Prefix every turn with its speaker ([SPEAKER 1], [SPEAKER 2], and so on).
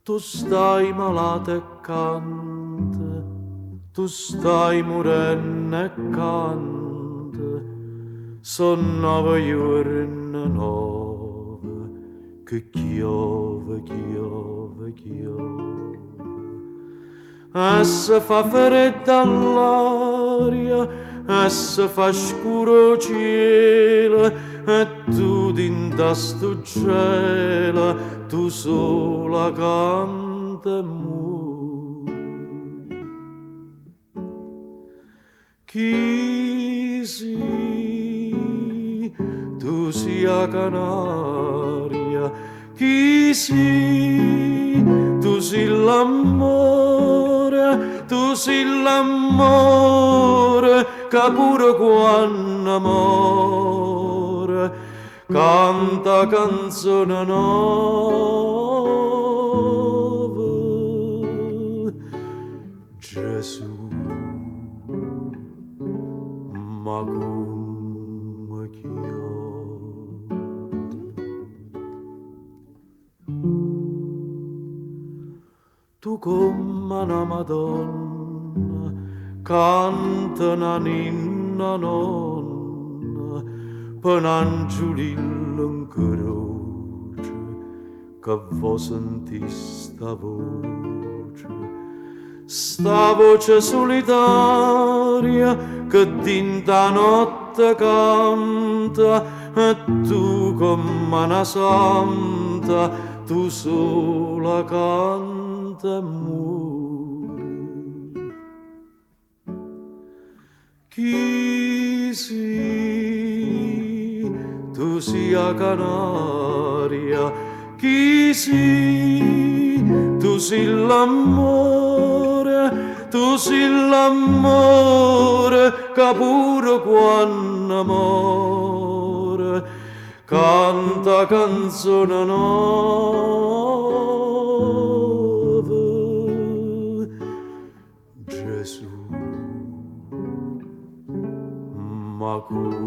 [SPEAKER 1] Tu stai malata e canta, tu stai morendo e canta, son 9 giorni 9 che chiove, chiove, chiove. E se fa fredda all'aria, e se fa scuro cielo, e tu dinta sto cielo, tu sola canta e muori. Chi si, tu sia Canaria, chi si, tu si l'amore, tu si l'amore, che pure quando amore, canta canzone nuova. Gesù, ma come chiamo? Tu come una Madonna, canta una ninna nonna, per un angiolillo in croce, che vo sentì sta voce solitaria, che dinta notte canta, e tu come una santa, tu sola canta e muori. Chi si, tu sia Canaria, chi si, tu si l'amore, tu si l'amore, che pure quando amore, canta canzone nuova. Gesù, ma come